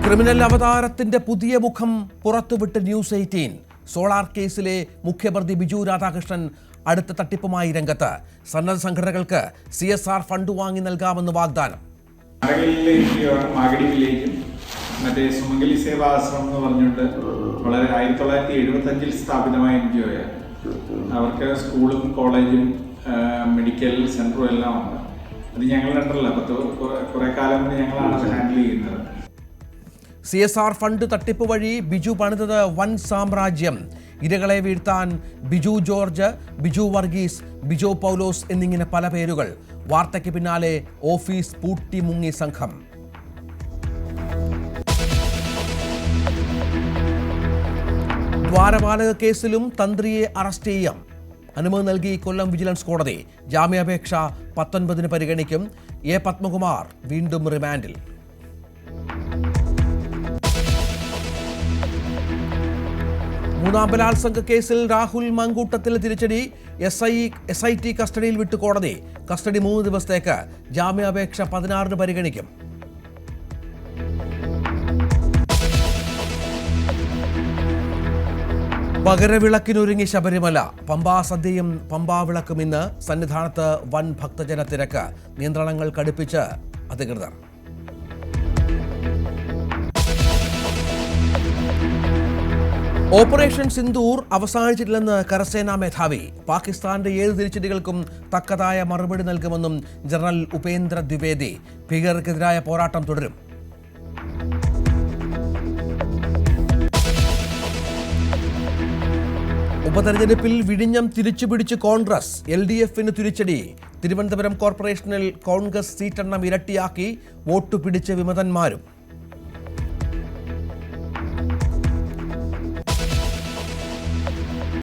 Criminal അവതാരത്തിന്റെ പുതിയ മുഖം പുറത്തുവിട്ട് news 18. Solar കേസിലെ മുഖ്യപ്രതി ബിജു രാധാകൃഷ്ണൻ അടുത്ത തട്ടിപ്പുമായി രംഗത്ത്. സന്നദ്ധ സംഘടനകൾക്ക് CSR ഫണ്ട് വാങ്ങി നൽകാമെന്ന് വാഗ്ദാനം. മാഗടി വില്ലേജും മറ്റേ സുമംഗലി സേവാശ്രമം എന്ന് പറഞ്ഞുകൊണ്ട് വളരെ 1975 സ്ഥാപിതമായ NGO. അവർക്ക് സ്കൂളും കോളേജും മെഡിക്കൽ സെന്ററും എല്ലാം ഉണ്ട്. അത് ഞങ്ങളുടെ അണ്ടറല്ല, കുറെ കാലം കൊണ്ട് ഞങ്ങളാണ് അത് ഹാൻഡിൽ ചെയ്യുന്നത്. CSR ഫണ്ട് തട്ടിപ്പ് വഴി ബിജു പണിതത് വൻ സാമ്രാജ്യം. ഇരകളെ വീഴ്ത്താൻ ബിജു ജോർജ്, ബിജു വർഗീസ്, ബിജു പൗലോസ് എന്നിങ്ങനെ പല പേരുകൾ. വാർത്തയ്ക്ക് പിന്നാലെ ഓഫീസ് പൂട്ടി മുങ്ങി സംഘം. ദ്വാരപാലക കേസിലും തന്ത്രിയെ അറസ്റ്റ് ചെയ്യാം. അനുമതി നൽകി കൊല്ലം വിജിലൻസ് കോടതി. ജാമ്യാപേക്ഷ 19 പരിഗണിക്കും. A. പത്മകുമാർ വീണ്ടും റിമാൻഡിൽ. മൂന്നാം ബലാത്സംഗ കേസിൽ രാഹുൽ മങ്കൂട്ടത്തിൽ തിരിച്ചടി. SIT കസ്റ്റഡിയിൽ വിട്ട് കോടതി. കസ്റ്റഡി 3 ദിവസത്തേക്ക്. ജാമ്യാപേക്ഷ 16 പരിഗണിക്കും. പകരവിളക്കിനൊരുങ്ങി ശബരിമല. പമ്പാ സദ്യയും പമ്പാ വിളക്കും ഇന്ന്. സന്നിധാനത്ത് വൻ ഭക്തജന തിരക്ക്. നിയന്ത്രണങ്ങൾ കടുപ്പിച്ച് അധികൃതർ. ഓപ്പറേഷൻ സിന്ദൂർ അവസാനിച്ചിട്ടില്ലെന്ന് കരസേനാ മേധാവി. പാകിസ്ഥാന്റെ ഏത് തിരിച്ചടികൾക്കും തക്കതായ മറുപടി നൽകുമെന്നും ജനറൽ ഉപേന്ദ്ര ദ്വിവേദി. ഭീകരർക്കെതിരായ പോരാട്ടം തുടരും. ഉപതെരഞ്ഞെടുപ്പിൽ വിഴിഞ്ഞം തിരിച്ചുപിടിച്ച് കോൺഗ്രസ്. LDFന് തിരിച്ചടി. തിരുവനന്തപുരം കോർപ്പറേഷനിൽ കോൺഗ്രസ് സീറ്റെണ്ണം ഇരട്ടിയാക്കി. വോട്ട് പിടിച്ച് വിമതന്മാരും.